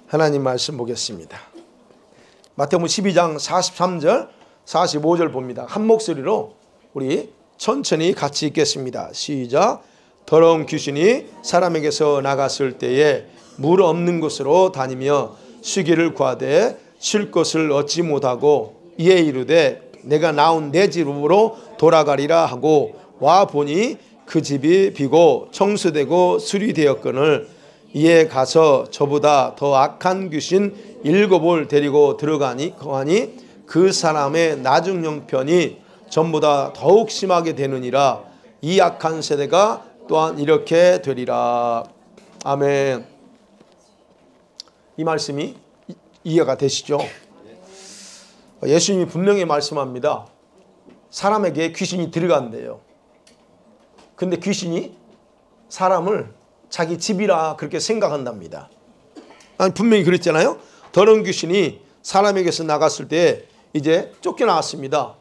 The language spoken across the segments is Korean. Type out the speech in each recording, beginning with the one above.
하나님 말씀 보겠습니다. 마태복음 12장 43절 45절 봅니다. 한 목소리로 우리 천천히 같이 읽겠습니다. 시작. 더러운 귀신이 사람에게서 나갔을 때에 물 없는 곳으로 다니며 쉬기를 구하되 쉴 것을 얻지 못하고 이에 이르되 내가 나온 내 집으로 돌아가리라 하고 와 보니 그 집이 비고 청수되고 수리되었거늘 이에 가서 저보다 더 악한 귀신 7을 데리고 들어가니 그 사람의 나중 형편이 전보다 더욱 심하게 되느니라. 이 악한 세대가 또한 이렇게 되리라. 아멘. 이 말씀이 이해가 되시죠? 예수님이 분명히 말씀합니다. 사람에게 귀신이 들어간대요. 근데 귀신이 사람을 자기 집이라 그렇게 생각한답니다. 아니, 분명히 그랬잖아요. 더러운 귀신이 사람에게서 나갔을 때 이제 쫓겨나왔습니다.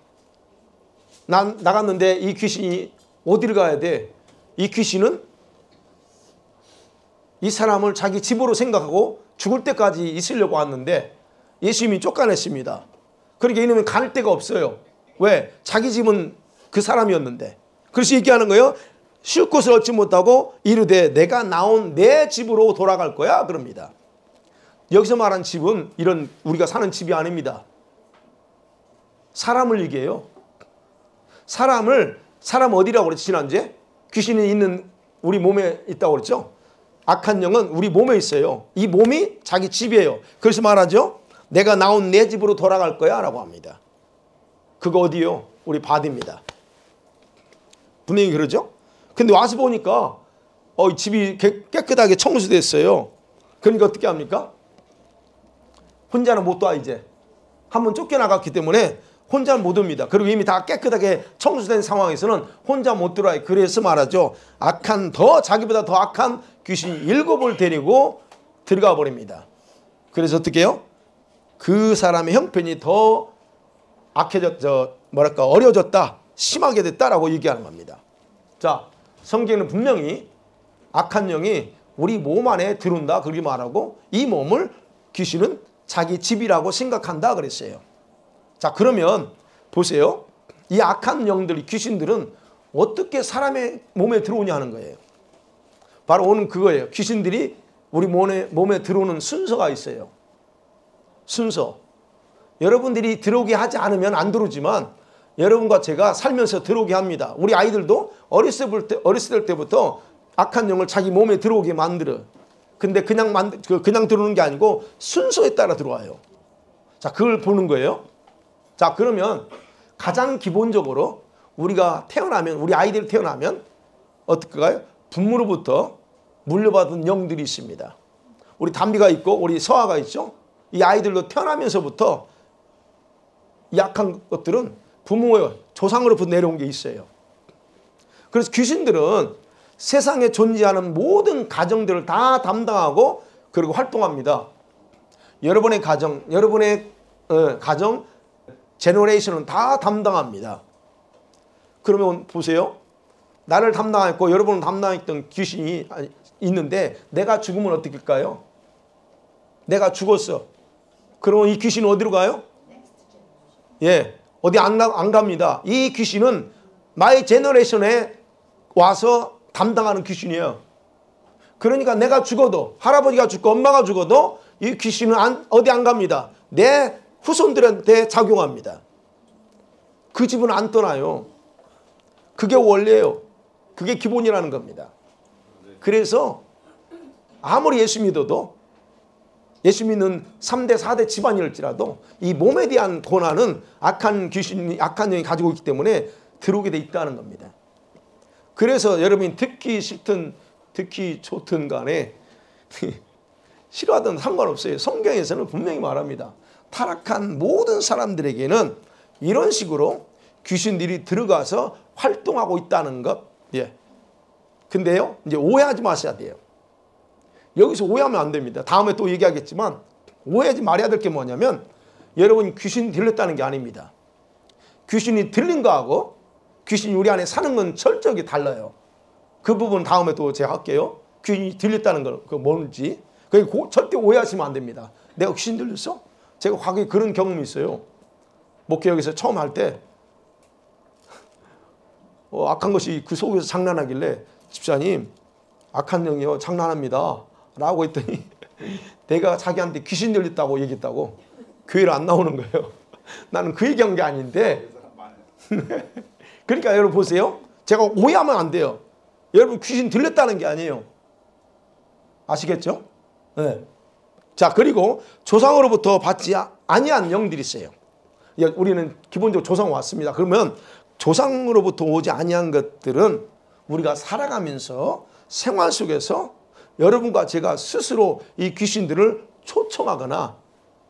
나갔는데 이 귀신이 어디를 가야 돼? 이 귀신은 이 사람을 자기 집으로 생각하고 죽을 때까지 있으려고 왔는데 예수님이 쫓아냈습니다. 그러니까 이놈은 갈 데가 없어요. 왜? 자기 집은 그 사람이었는데. 그래서 얘기하는 거예요. 쉴 곳을 얻지 못하고 이르되 내가 나온 내 집으로 돌아갈 거야 그럽니다. 여기서 말한 집은 이런 우리가 사는 집이 아닙니다. 사람을 얘기해요. 사람 어디라고 그랬지 지난주에? 귀신이 있는 우리 몸에 있다고 그랬죠. 악한 영은 우리 몸에 있어요. 이 몸이 자기 집이에요. 그래서 말하죠. 내가 나온 내 집으로 돌아갈 거야 라고 합니다. 그거 어디요? 우리 바디입니다. 분명히 그러죠. 근데 와서 보니까 집이 깨끗하게 청소됐어요. 그러니까 어떻게 합니까? 혼자는 못 와 이제. 한번 쫓겨나갔기 때문에 혼자는 못 옵니다. 그리고 이미 다 깨끗하게 청소된 상황에서는 혼자 못 들어와요. 그래서 말하죠. 자기보다 더 악한 귀신 7을 데리고 들어가 버립니다. 그래서 어떻게 해요? 그 사람의 형편이 더 어려졌다. 심하게 됐다라고 얘기하는 겁니다. 자, 성경은 분명히 악한 영이 우리 몸 안에 들어온다 그렇게 말하고 이 몸을 귀신은 자기 집이라고 생각한다 그랬어요. 자, 그러면 보세요. 이 악한 영들, 귀신들은 어떻게 사람의 몸에 들어오냐 하는 거예요. 바로 오는 그거예요. 귀신들이 우리 몸에 들어오는 순서가 있어요. 순서. 여러분들이 들어오게 하지 않으면 안 들어오지만 여러분과 제가 살면서 들어오게 합니다. 우리 아이들도 어렸을 때부터 악한 영을 자기 몸에 들어오게 만들어. 근데 그냥 들어오는 게 아니고 순서에 따라 들어와요. 자, 그걸 보는 거예요. 자, 그러면 가장 기본적으로 우리가 우리 아이들이 태어나면 어떨까요? 부모로부터 물려받은 영들이 있습니다. 우리 담비가 있고 우리 서아가 있죠. 이 아이들도 태어나면서부터 이 악한 것들은 부모의 조상으로부터 내려온 게 있어요. 그래서 귀신들은 세상에 존재하는 모든 가정들을 다 담당하고 그리고 활동합니다. 여러분의 가정 제너레이션은 다 담당합니다. 그러면 보세요. 나를 담당했고 여러분을 담당했던 귀신이 있는데 내가 죽으면 어떻게 할까요? 내가 죽었어. 그러면 이 귀신은 어디로 가요? 예, 어디 안 갑니다. 이 귀신은 마이 제너레이션에 와서 담당하는 귀신이에요. 그러니까 내가 죽어도 할아버지가 죽고 엄마가 죽어도 이 귀신은 어디 안 갑니다. 내 후손들한테 작용합니다. 그 집은 안 떠나요. 그게 원래예요. 그게 기본이라는 겁니다. 그래서 아무리 예수 믿어도 예수 믿는 3대 4대 집안일지라도 이 몸에 대한 고난은 악한 영이 가지고 있기 때문에 들어오게 돼 있다는 겁니다. 그래서 여러분이 듣기 싫든 듣기 좋든 간에 싫어하든 상관없어요. 성경에서는 분명히 말합니다. 타락한 모든 사람들에게는 이런 식으로 귀신들이 들어가서 활동하고 있다는 것. 예. 근데요, 이제 오해하지 마셔야 돼요. 여기서 오해하면 안 됩니다. 다음에 또 얘기하겠지만 오해하지 말아야 될 게 뭐냐면 여러분 귀신이 들렸다는 게 아닙니다. 귀신이 들린 거하고 귀신이 우리 안에 사는 건 철저하게 달라요. 그 부분 다음에 또 제가 할게요. 귀신이 들렸다는 건 뭔지. 절대 오해하시면 안 됩니다. 내가 귀신 들렸어? 제가 과거에 그런 경험이 있어요. 목회역에서 처음 할 때 악한 것이 그 속에서 장난하길래 집사님 악한 영이요 장난합니다 라고 했더니 내가 자기한테 귀신 들렸다고 얘기했다고 교회를 안 나오는 거예요. 나는 그 얘기한 게 아닌데 그러니까 여러분 보세요. 제가 오해하면 안 돼요. 여러분 귀신 들렸다는 게 아니에요. 아시겠죠? 네. 자, 그리고 조상으로부터 받지 아니한 영들이 있어요. 우리는 기본적으로 조상 왔습니다. 그러면 조상으로부터 오지 아니한 것들은 우리가 살아가면서 생활 속에서 여러분과 제가 스스로 이 귀신들을 초청하거나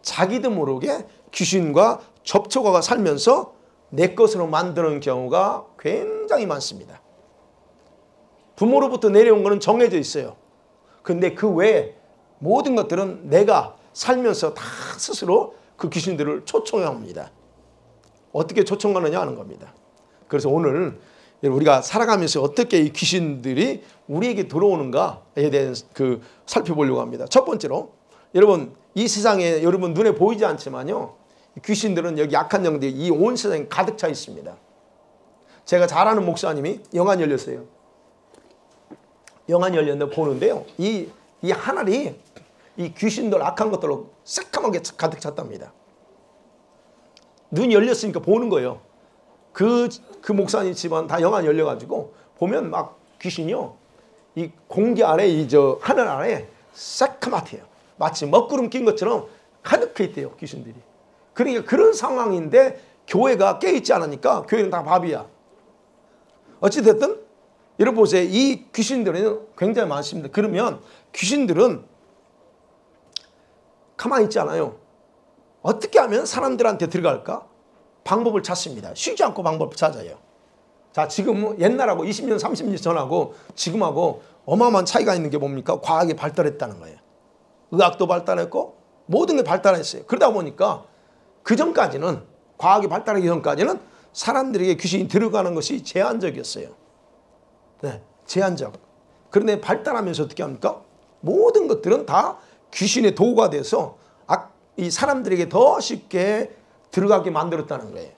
자기도 모르게 귀신과 접촉하고 살면서 내 것으로 만드는 경우가 굉장히 많습니다. 부모로부터 내려온 것은 정해져 있어요. 근데 그 외에 모든 것들은 내가 살면서 다 스스로 그 귀신들을 초청합니다. 어떻게 초청하느냐 하는 겁니다. 그래서 오늘 우리가 살아가면서 어떻게 이 귀신들이 우리에게 들어오는가에 대해 살펴보려고 합니다. 첫 번째로 여러분 이 세상에 여러분 눈에 보이지 않지만요. 귀신들은 여기 약한 영들이 이 온 세상에 가득 차 있습니다. 제가 잘 아는 목사님이 영안이 열렸어요. 영안이 열렸는데 보는데요. 이 하늘이 이 귀신들 악한 것들로 새까맣게 가득 찼답니다. 눈이 열렸으니까 보는 거예요. 그 목사님 집안 다 영안이 열려가지고 보면 막 귀신이요. 이 공기 아래 하늘 아래 새까맣대요. 마치 먹구름 낀 것처럼 가득해 있대요. 귀신들이. 그러니까 그런 상황인데 교회가 깨있지 않으니까 교회는 다 밥이야. 어찌됐든 여러분 보세요. 이 귀신들은 굉장히 많습니다. 그러면 귀신들은 가만히 있지 않아요. 어떻게 하면 사람들한테 들어갈까? 방법을 찾습니다. 쉬지 않고 방법을 찾아요. 자, 지금 옛날하고 20년, 30년 전하고 지금하고 어마어마한 차이가 있는 게 뭡니까? 과학이 발달했다는 거예요. 의학도 발달했고 모든 게 발달했어요. 그러다 보니까 그 전까지는 과학이 발달하기 전까지는 사람들에게 귀신이 들어가는 것이 제한적이었어요. 네, 제한적. 그런데 발달하면서 어떻게 합니까? 모든 것들은 다 귀신의 도구가 돼서 이 사람들에게 더 쉽게 들어가게 만들었다는 거예요.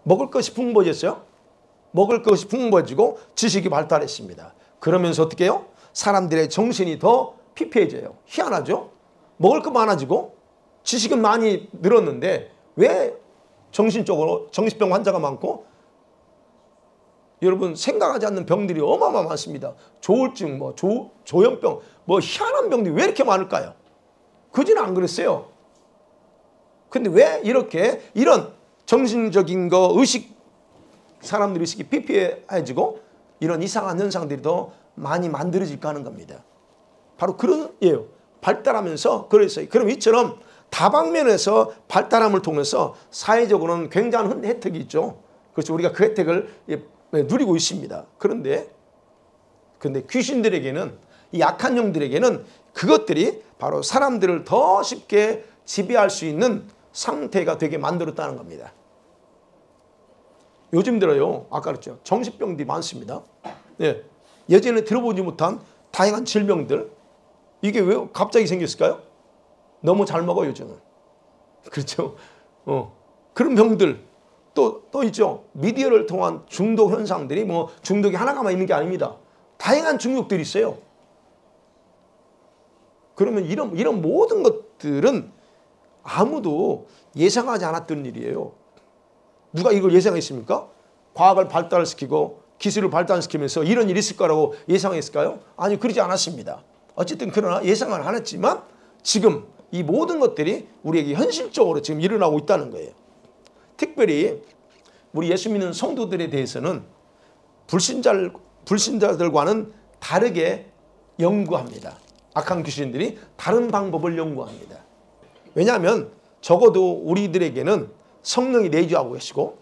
먹을 것이 풍부해졌어요. 먹을 것이 풍부해지고 지식이 발달했습니다. 그러면서 어떻게 해요? 사람들의 정신이 더 피폐해져요. 희한하죠? 먹을 거 많아지고 지식은 많이 늘었는데 왜 정신적으로 정신병 환자가 많고 여러분 생각하지 않는 병들이 어마어마 많습니다. 조울증, 조현병, 희한한 병들이 왜 이렇게 많을까요? 그지는 안 그랬어요. 근데 왜 이런 정신적인 사람들 의식이 피폐해지고 이런 이상한 현상들이 더 많이 만들어질까 하는 겁니다. 바로 그런 예요. 발달하면서 그랬어요. 그럼 이처럼 다방면에서 발달함을 통해서 사회적으로는 굉장한 혜택이 있죠. 그렇죠. 우리가 그 혜택을 누리고 있습니다. 그런데 귀신들에게는 이 약한 영들에게는 그것들이 바로 사람들을 더 쉽게 지배할 수 있는 상태가 되게 만들었다는 겁니다. 요즘 들어요. 아까 그랬죠. 정신병들이 많습니다. 예. 예전에 들어보지 못한 다양한 질병들. 이게 왜 갑자기 생겼을까요? 너무 잘 먹어 요즘은. 그렇죠. 그런 병들 또 있죠. 미디어를 통한 중독 현상들이 중독이 하나가만 있는 게 아닙니다. 다양한 중독들이 있어요. 그러면 이런 모든 것들은 아무도 예상하지 않았던 일이에요. 누가 이걸 예상했습니까? 과학을 발달시키고 기술을 발달시키면서 이런 일이 있을 거라고 예상했을까요? 아니, 그러지 않았습니다. 어쨌든 그러나 예상을 안 했지만 지금 이 모든 것들이 우리에게 현실적으로 지금 일어나고 있다는 거예요. 특별히 우리 예수 믿는 성도들에 대해서는 불신자들과는 다르게 연구합니다. 악한 귀신들이 다른 방법을 연구합니다. 왜냐하면 적어도 우리들에게는 성령이 내주하고 계시고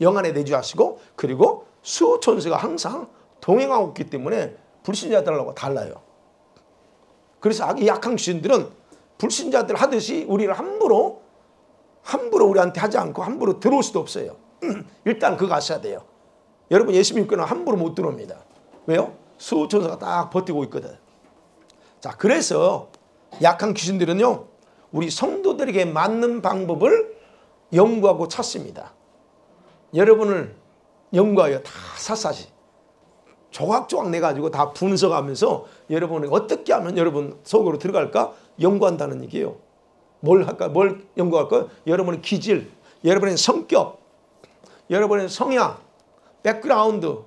영안에 내주하시고 그리고 수호천사가 항상 동행하고 있기 때문에 불신자들하고 달라요. 그래서 이 악한 귀신들은 불신자들 하듯이 우리를 함부로 우리한테 하지 않고 함부로 들어올 수도 없어요. 일단 그거 아셔야 돼요. 여러분 예수 믿고는 함부로 못 들어옵니다. 왜요? 수호천사가 딱 버티고 있거든. 자, 그래서 약한 귀신들은요, 우리 성도들에게 맞는 방법을 연구하고 찾습니다. 여러분을 연구하여 다 샅샅이 조각조각 내가지고 다 분석하면서 여러분이 어떻게 하면 여러분 속으로 들어갈까 연구한다는 얘기예요. 뭘 할까? 뭘 연구할까? 여러분의 기질, 여러분의 성격, 여러분의 성향, 백그라운드,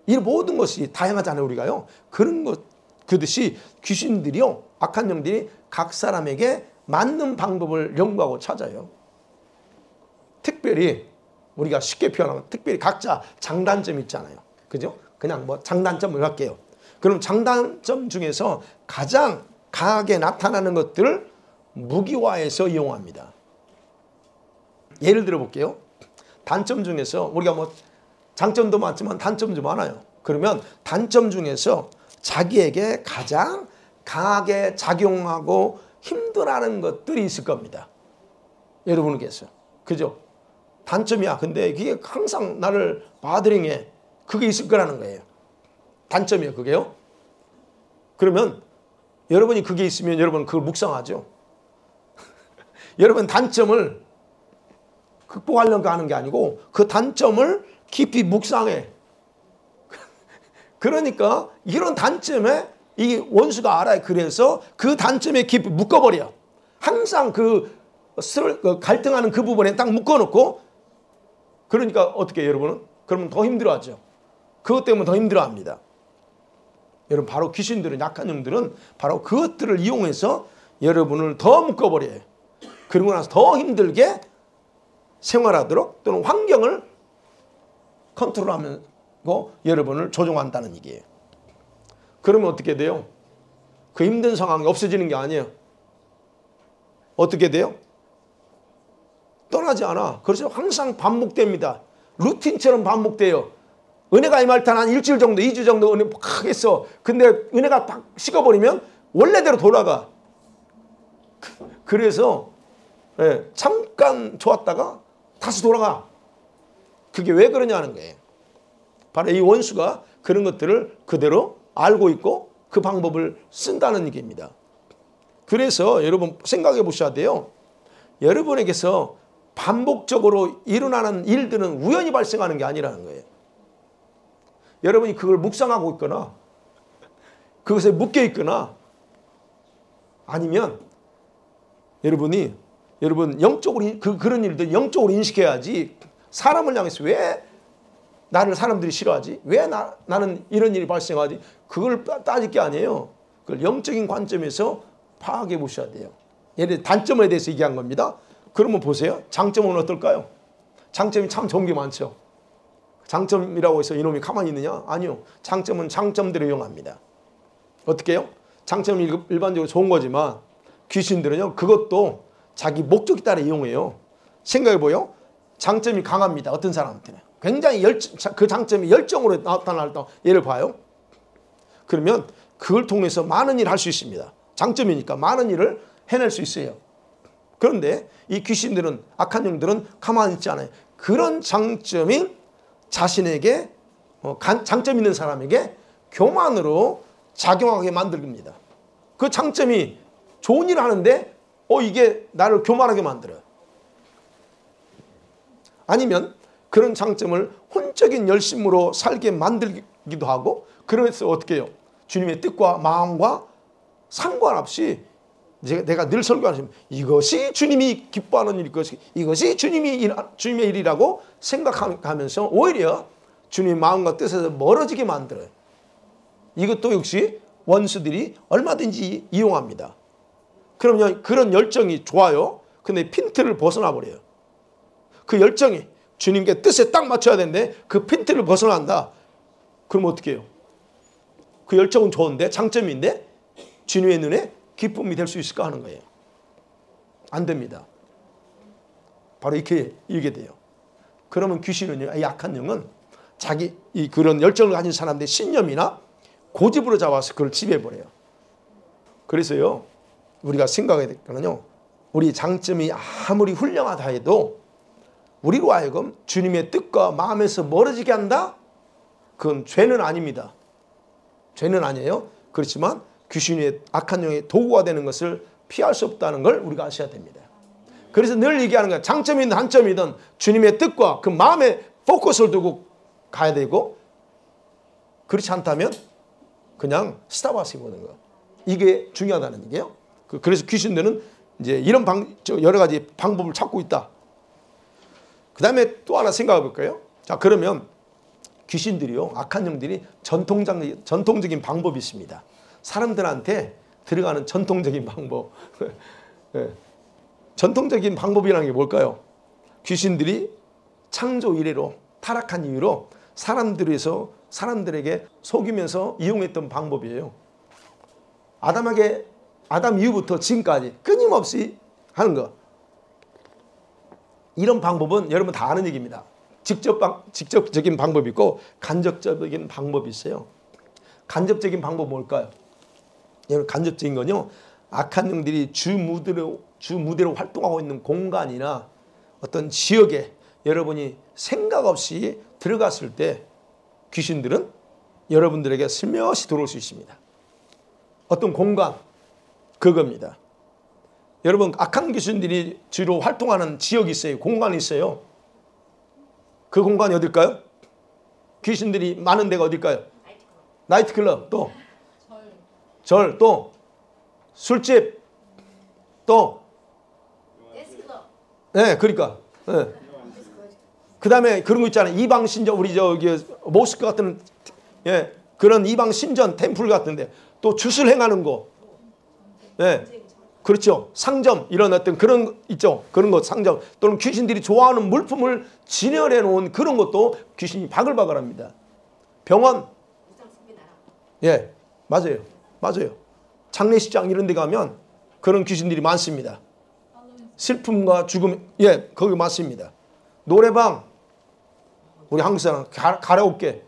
이 모든 것이 다양하잖아요, 우리가요. 그런 것, 그듯이 귀신들이요, 악한 영들이 각 사람에게 맞는 방법을 연구하고 찾아요. 특별히 우리가 쉽게 표현하면 특별히 각자 장단점이 있잖아요. 그죠? 그냥 뭐 장단점을 할게요. 그럼 장단점 중에서 가장 강하게 나타나는 것들을 무기화해서 이용합니다. 예를 들어 볼게요. 단점 중에서 우리가 뭐 장점도 많지만 단점도 많아요. 그러면 단점 중에서 자기에게 가장 강하게 작용하고 힘들어하는 것들이 있을 겁니다. 여러분께서. 그죠? 단점이야. 근데 그게 항상 나를 바드링해. 그게 있을 거라는 거예요. 단점이에요. 그게요. 그러면 여러분이 그게 있으면 여러분 그걸 묵상하죠. 여러분 단점을 극복하려고 하는 게 아니고 그 단점을 깊이 묵상해. 그러니까 이런 단점에 이 원수가 알아요. 그래서 그 단점에 깊이 묶어버려. 항상 그 갈등하는 그 부분에 딱 묶어놓고, 그러니까 어떻게 해요, 여러분은? 그러면 더 힘들어하죠. 그것 때문에 더 힘들어합니다. 여러분, 바로 귀신들은, 약한 영들은 바로 그것들을 이용해서 여러분을 더 묶어버려요. 그러고 나서 더 힘들게 생활하도록, 또는 환경을 컨트롤하면서 여러분을 조종한다는 얘기예요. 그러면 어떻게 돼요? 그 힘든 상황이 없어지는 게 아니에요. 어떻게 돼요? 떠나지 않아. 그래서 항상 반복됩니다. 루틴처럼 반복돼요. 은혜가 임할 때 한 일주일 정도, 2주 정도 은혜 팍 했어. 근데 은혜가 팍 식어버리면 원래대로 돌아가. 그래서 잠깐 좋았다가 다시 돌아가. 그게 왜 그러냐는 거예요. 바로 이 원수가 그런 것들을 그대로 알고 있고 그 방법을 쓴다는 얘기입니다. 그래서 여러분 생각해 보셔야 돼요. 여러분에게서 반복적으로 일어나는 일들은 우연히 발생하는 게 아니라는 거예요. 여러분이 그걸 묵상하고 있거나 그것에 묶여 있거나 아니면 여러분 영적으로 그런 일들 영적으로 인식해야지. 사람을 향해서 왜 나를 사람들이 싫어하지? 왜 나는 이런 일이 발생하지? 그걸 따질 게 아니에요. 그걸 영적인 관점에서 파악해 보셔야 돼요. 예를 들어 단점에 대해서 얘기한 겁니다. 그러면 보세요. 장점은 어떨까요? 장점이 참 좋은 게 많죠. 장점이라고 해서 이놈이 가만히 있느냐? 아니요. 장점은 장점대로 이용합니다. 어떻게 해요? 장점은 일반적으로 좋은 거지만 귀신들은요, 그것도 자기 목적에 따라 이용해요. 생각해보요. 장점이 강합니다. 어떤 사람한테는. 굉장히 그 장점이 열정으로 나타날 때 예를 봐요. 그러면 그걸 통해서 많은 일을 할 수 있습니다. 장점이니까 많은 일을 해낼 수 있어요. 그런데 이 귀신들은, 악한 영들은 가만히 있지 않아요. 그런 장점이 자신에게 장점 있는 사람에게 교만으로 작용하게 만듭니다. 그 장점이 좋은 일을 하는데 이게 나를 교만하게 만들어요. 아니면 그런 장점을 혼적인 열심으로 살게 만들기도 하고, 그래서 어떻게 해요? 주님의 뜻과 마음과 상관없이 내가 늘 설교하시면 이것이 주님이 기뻐하는 일일 것이, 이것이 주님의 일이라고 생각하면서 오히려 주님의 마음과 뜻에서 멀어지게 만들어요. 이것도 역시 원수들이 얼마든지 이용합니다. 그러면 그런 열정이 좋아요. 근데 핀트를 벗어나 버려요. 그 열정이 주님께 뜻에 딱 맞춰야 되는데 그 핀트를 벗어난다. 그럼 어떻게 해요? 그 열정은 좋은데, 장점인데 주님의 눈에 기쁨이 될 수 있을까 하는 거예요. 안 됩니다. 바로 이렇게 돼요. 그러면 귀신은요, 약한 영은 자기 그런 열정을 가진 사람들의 신념이나 고집으로 잡아서 그걸 지배해버려요. 그래서요, 우리가 생각해야 될 거는요, 우리 장점이 아무리 훌륭하다 해도 우리로 하여금 주님의 뜻과 마음에서 멀어지게 한다? 그건 죄는 아닙니다. 죄는 아니에요. 그렇지만 귀신의 악한 영의 도구가 되는 것을 피할 수 없다는 걸 우리가 아셔야 됩니다. 그래서 늘 얘기하는 거야. 장점이든 단점이든 주님의 뜻과 그 마음에 포커스를 두고 가야 되고, 그렇지 않다면 그냥 스탑하시고 오는 거. 이게 중요하다는 얘기예요. 그래서 귀신들은 이제 이런 여러 가지 방법을 찾고 있다. 그 다음에 또 하나 생각해 볼까요? 자, 그러면 귀신들이요, 악한 영들이 전통적인 방법이 있습니다. 사람들한테 들어가는 전통적인 방법. 네. 전통적인 방법이라는 게 뭘까요? 귀신들이 창조 이래로 타락한 이유로 사람들에게 속이면서 이용했던 방법이에요. 아담 이후부터 지금까지 끊임없이 하는 거. 이런 방법은 여러분 다 아는 얘기입니다. 직접적인 방법이 있고 간접적인 방법이 있어요. 간접적인 방법 뭘까요? 여러분, 간접적인 건요, 악한 영들이 주 무대로 활동하고 있는 공간이나 어떤 지역에 여러분이 생각 없이 들어갔을 때 귀신들은 여러분들에게 슬며시 들어올 수 있습니다. 어떤 공간, 그겁니다. 여러분, 악한 귀신들이 주로 활동하는 지역이 있어요. 공간이 있어요. 그 공간이 어딜까요? 귀신들이 많은 데가 어딜까요? 나이트클럽, 또 절, 또 술집, 또 네, 그러니까 네. 그 다음에 그런 거 있잖아요. 이방 신전, 우리 저기 모스크 같은, 예, 그런 이방 신전 템플 같은데 또 주술 행하는 거, 예, 그렇죠. 상점, 이런 어떤 그런 거 있죠. 그런 것, 상점, 또는 귀신들이 좋아하는 물품을 진열해 놓은 그런 것도 귀신이 바글바글합니다. 병원, 예, 맞아요. 장례식장 이런 데 가면 그런 귀신들이 많습니다. 슬픔과 죽음, 예, 거기 맞습니다. 노래방, 우리 한국 사람 가라오케,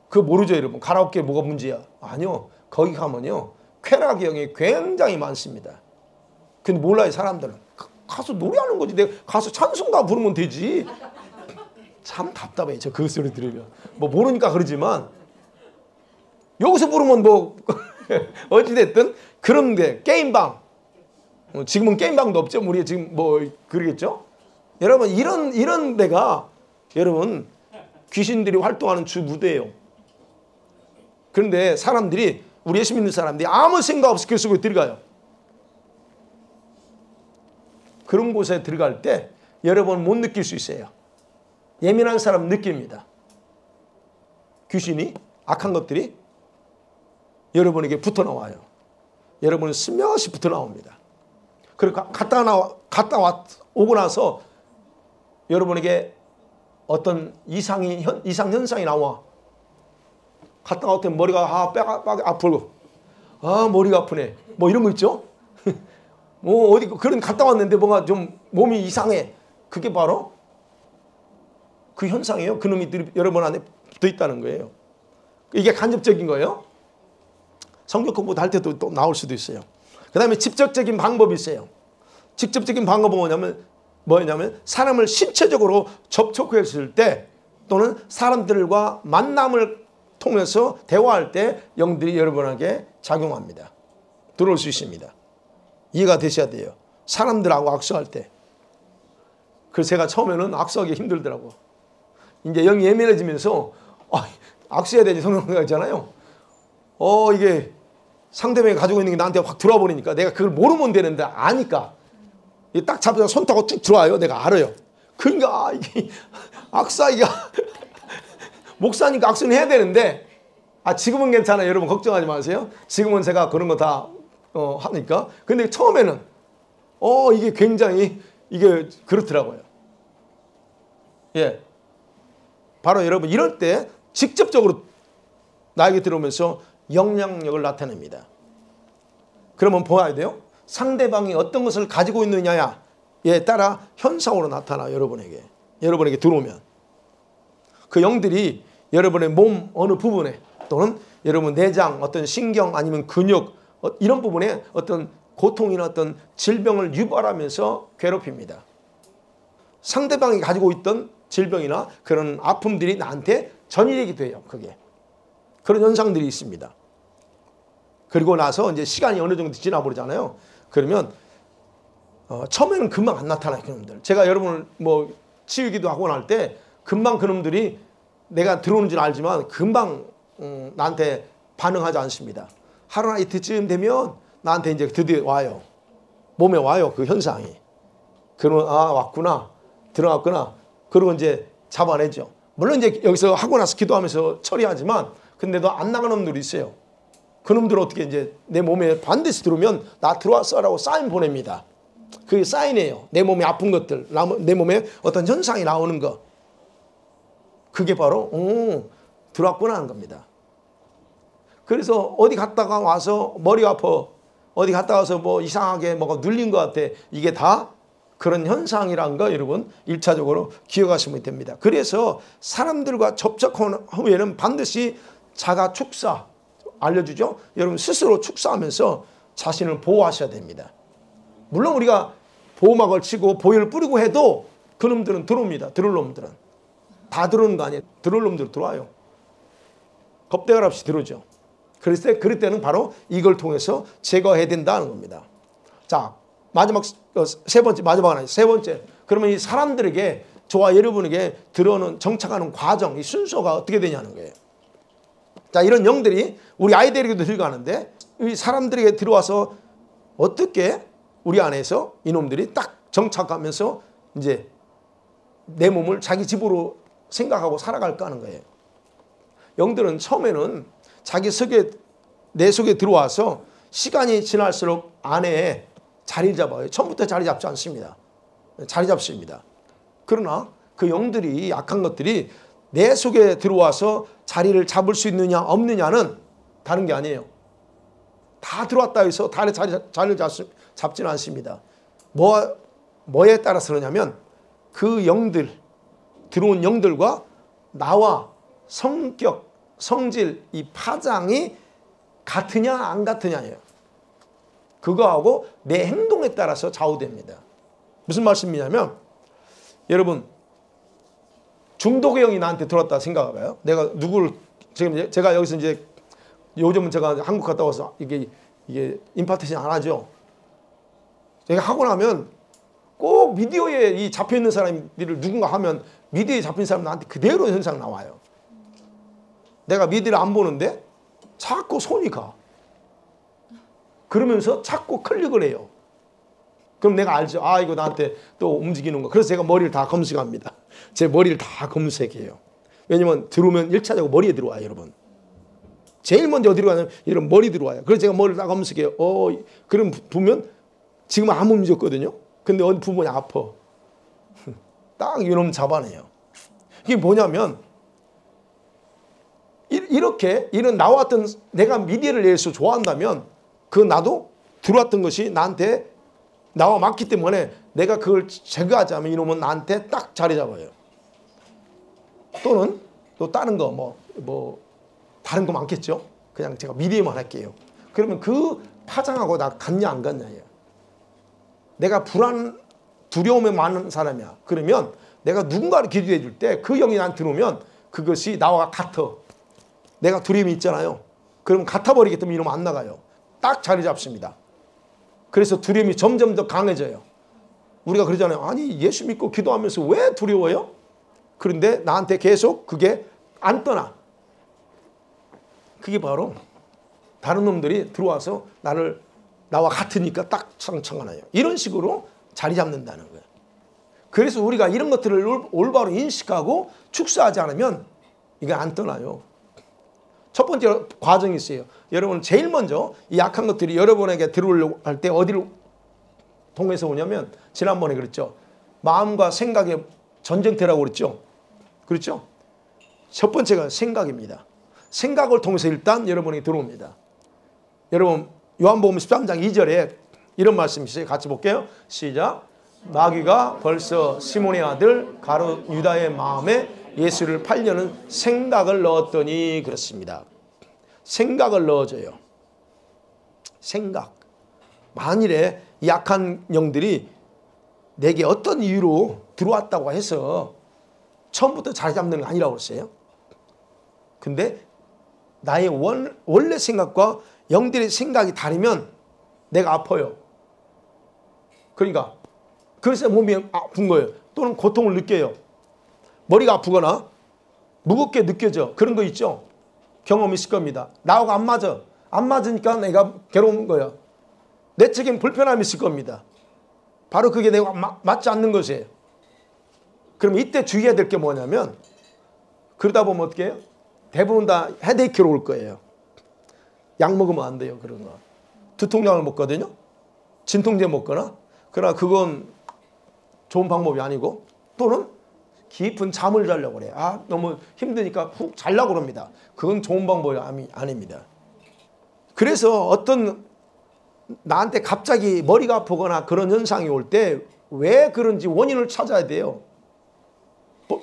그거 모르죠, 여러분? 가라오케 뭐가 문제야? 아니요, 거기 가면요 쾌락의 영이 굉장히 많습니다. 근데 몰라요, 사람들은. 가서 노래하는 거지. 내가 가서 찬송가 부르면 되지. 참 답답해, 저 그 소리 들으면. 뭐 모르니까 그러지만 여기서 부르면 뭐 어찌됐든. 그런데 게임방, 지금은 게임방도 없죠. 우리 지금 뭐 그러겠죠. 여러분, 이런 데가 여러분 귀신들이 활동하는 주 무대예요. 그런데 사람들이, 우리 예수 믿는 사람들이 아무 생각 없이 그 속에 들어가요. 그런 곳에 들어갈 때 여러분 못 느낄 수 있어요. 예민한 사람 느낍니다. 귀신이, 악한 것들이 여러분에게 붙어 나와요. 여러분은 스며시 붙어 나옵니다. 그리고 갔다 오고 나서 여러분에게 어떤 이상 현상이 나와. 갔다 왔더니 머리가 뼈가 아프고, 머리가 아프네, 뭐 이런 거 있죠. 뭐 어디 그런 갔다 왔는데 뭔가 좀 몸이 이상해. 그게 바로 그 현상이에요. 그놈이 여러분 안에 붙어 있다는 거예요. 이게 간접적인 거예요. 성경 공부도 할 때도 또 나올 수도 있어요. 그 다음에 직접적인 방법이 있어요. 직접적인 방법은 뭐냐면 사람을 신체적으로 접촉했을 때, 또는 사람들과 만남을 통해서 대화할 때 영들이 여러분에게 작용합니다. 들어올 수 있습니다. 이해가 되셔야 돼요. 사람들하고 악수할 때. 그래서 제가 처음에는 악수하기 힘들더라고. 이제 영이 예민해지면서 악수해야 되지 성경이잖아요. 이게 상대방이 가지고 있는 게 나한테 확 들어와 버리니까, 내가 그걸 모르면 되는데 아니까 딱 잡아서 손 타고 쭉 들어와요. 내가 알아요. 그러니까 이게 악수하기가 목사니까 악수는 해야 되는데, 지금은 괜찮아요. 여러분 걱정하지 마세요. 지금은 제가 그런 거 다 하니까. 근데 처음에는 이게 굉장히 이게 그렇더라고요. 예, 바로 여러분 이럴 때 직접적으로 나에게 들어오면서 영향력을 나타냅니다. 그러면 보아야 돼요. 상대방이 어떤 것을 가지고 있느냐에 따라 현상으로 나타나. 여러분에게 들어오면 그 영들이 여러분의 몸 어느 부분에, 또는 여러분 내장, 어떤 신경, 아니면 근육, 이런 부분에 어떤 고통이나 어떤 질병을 유발하면서 괴롭힙니다. 상대방이 가지고 있던 질병이나 그런 아픔들이 나한테 전이되기도 해요. 그게 그런 현상들이 있습니다. 그리고 나서 이제 시간이 어느 정도 지나버리잖아요. 그러면 처음에는 금방 안 나타나요. 그놈들. 제가 여러분을 뭐 치유기도 하고 날 때 금방 그놈들이 내가 들어오는 줄 알지만 금방 나한테 반응하지 않습니다. 하루나 이틀쯤 되면 나한테 이제 드디어 와요. 몸에 와요. 그 현상이. 그러면 아 왔구나. 들어갔구나. 그러고 이제 잡아내죠. 물론 이제 여기서 하고 나서 기도하면서 처리하지만 근데도 안 나가는 놈들이 있어요. 그놈들은 어떻게 이제 내 몸에 반드시 들어오면 나 들어왔어라고 사인 보냅니다. 그게 사인이에요. 내 몸에 아픈 것들, 내 몸에 어떤 현상이 나오는 거. 그게 바로 들어왔구나 하는 겁니다. 그래서 어디 갔다가 와서 머리 아파, 어디 갔다 와서 뭐 이상하게 뭐가 눌린 것 같아. 이게 다 그런 현상이란 거 여러분 1차적으로 기억하시면 됩니다. 그래서 사람들과 접촉한 후에는 반드시 자가 축사 알려주죠. 여러분 스스로 축사하면서 자신을 보호하셔야 됩니다. 물론 우리가 보호막을 치고 보혈을 뿌리고 해도 그놈들은 들어옵니다. 들어올 놈들은. 다 들어오는 거 아니에요. 들어올 놈들은 들어와요. 겁대갈 없이 들어오죠. 그럴 때는 바로 이걸 통해서 제거해야 된다는 겁니다. 자, 마지막 세 번째, 마지막 하나, 세 번째. 그러면 이 사람들에게 저와 여러분에게 들어오는 정착하는 과정, 이 순서가 어떻게 되냐는 거예요. 자, 이런 영들이 우리 아이들에게도 들어가는데 이 사람들에게 들어와서 어떻게 우리 안에서 이놈들이 딱 정착하면서 이제 내 몸을 자기 집으로 생각하고 살아갈까 하는 거예요. 영들은 처음에는 내 속에 들어와서 시간이 지날수록 안에 자리를 잡아요. 처음부터 자리 잡지 않습니다. 자리 잡습니다. 그러나 그 영들이 약한 것들이 내 속에 들어와서 자리를 잡을 수 있느냐 없느냐는 다른 게 아니에요. 다 들어왔다 해서 다 자리를 잡지는 않습니다. 뭐에 따라서 그러냐면 그 영들, 들어온 영들과 나와 성격, 성질, 이 파장이 같으냐 안 같으냐예요. 그거하고 내 행동에 따라서 좌우됩니다. 무슨 말씀이냐면 여러분 중독의 영이 나한테 들어왔다 생각해봐요. 내가 누구를 지금 제가 여기서 이제 요즘은 제가 한국 갔다 와서 이게 임파테이션 안 하죠. 제가 하고 나면 꼭 미디어에 이 잡혀 있는 사람들을 누군가 하면 미디어에 잡힌 사람 나한테 그대로 현상 나와요. 내가 미디어를 안 보는데 자꾸 손이 가. 그러면서 자꾸 클릭을 해요. 그럼 내가 알죠. 아, 이거 나한테 또 움직이는 거. 그래서 제가 머리를 다 검색합니다. 제 머리를 다 검색해요. 왜냐면 들어오면 1차적으로 머리에 들어와요, 여러분. 제일 먼저 어디로 가냐면 이런 머리 들어와요. 그래서 제가 머리를 다 검색해요. 그럼 보면 지금 아무 문제 없거든요. 근데 어디 부분이 아파. 딱 이놈 잡아내요. 이게 뭐냐면 이렇게 이런 나왔던 내가 미디어를 내서 좋아한다면 그 나도 들어왔던 것이 나한테 나와 맞기 때문에 내가 그걸 제거하자면 이놈은 나한테 딱 자리 잡아요. 또는 또 다른 거 뭐 다른 거 많겠죠. 그냥 제가 미디어만 할게요. 그러면 그 파장하고 나 같냐 안 같냐예요. 내가 두려움에 많은 사람이야. 그러면 내가 누군가를 기도해 줄 때 그 영이 나한테 들어오면 그것이 나와 같아. 내가 두려움이 있잖아요. 그럼 같아버리기 때문에 이러면 안 나가요. 딱 자리 잡습니다. 그래서 두려움이 점점 더 강해져요. 우리가 그러잖아요. 아니 예수 믿고 기도하면서 왜 두려워요? 그런데 나한테 계속 그게 안 떠나. 그게 바로 다른 놈들이 들어와서 나와 같으니까 딱 청청하나요. 이런 식으로 자리 잡는다는 거예요. 그래서 우리가 이런 것들을 올바로 인식하고 축사하지 않으면 이게 안 떠나요. 첫 번째 과정이 있어요. 여러분 제일 먼저 이 약한 것들이 여러분에게 들어오려고 할 때 어디를 통해서 오냐면 지난번에 그랬죠. 마음과 생각의 전쟁터라고 그랬죠. 그렇죠? 첫 번째가 생각입니다. 생각을 통해서 일단 여러분에게 들어옵니다. 여러분 요한복음 13장 2절에 이런 말씀이 있어요. 같이 볼게요. 시작. 마귀가 벌써 시몬의 아들 가룟 유다의 마음에 예수를 팔려는 생각을 넣었더니 그렇습니다. 생각을 넣어줘요. 생각. 만일에 약한 영들이 내게 어떤 이유로 들어왔다고 해서 처음부터 자리 잡는 건 아니라고 했어요. 근데 나의 원래 생각과 영들의 생각이 다르면 내가 아파요. 그러니까 그래서 몸이 아픈 거예요. 또는 고통을 느껴요. 머리가 아프거나 무겁게 느껴져. 그런 거 있죠. 경험 있을 겁니다. 나하고 안 맞아. 안 맞으니까 내가 괴로운 거야. 내 책임 불편함이 있을 겁니다. 바로 그게 내가 맞지 않는 것이에요. 그럼 이때 주의해야 될 게 뭐냐면 그러다 보면 어떻게 해요? 대부분 다 헤데이크로 올 거예요. 약 먹으면 안 돼요. 그런 거. 두통약을 먹거든요. 진통제 먹거나. 그러나 그건 좋은 방법이 아니고 또는 깊은 잠을 자려고 그래요. 아, 너무 힘드니까 푹 자려고 그럽니다. 그건 좋은 방법이 아닙니다. 그래서 어떤 나한테 갑자기 머리가 아프거나 그런 현상이 올 때 왜 그런지 원인을 찾아야 돼요.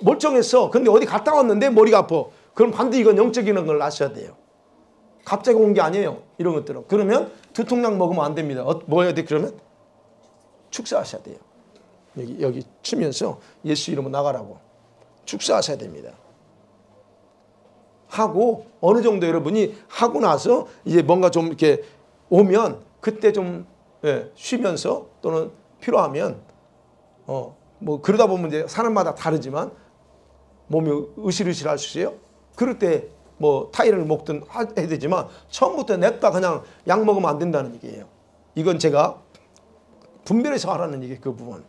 멀쩡했어. 근데 어디 갔다 왔는데 머리가 아파. 그럼 반드시 이건 영적인 걸 아셔야 돼요. 갑자기 온 게 아니에요. 이런 것들은. 그러면 두통약 먹으면 안 됩니다. 뭐 해야 돼? 그러면 축사하셔야 돼요. 여기 치면서 예수 이름으로 나가라고. 축사하셔야 됩니다. 하고 어느 정도 여러분이 하고 나서 이제 뭔가 좀 이렇게 오면 그때 좀 쉬면서 또는 필요하면 뭐 그러다 보면 이제 사람마다 다르지만 몸이 으실으실할 수 있어요. 그럴 때 뭐 타이레놀을 먹든 해야 되지만 처음부터 냅다 그냥 약 먹으면 안 된다는 얘기예요. 이건 제가 분별해서 하라는 얘기 그 부분.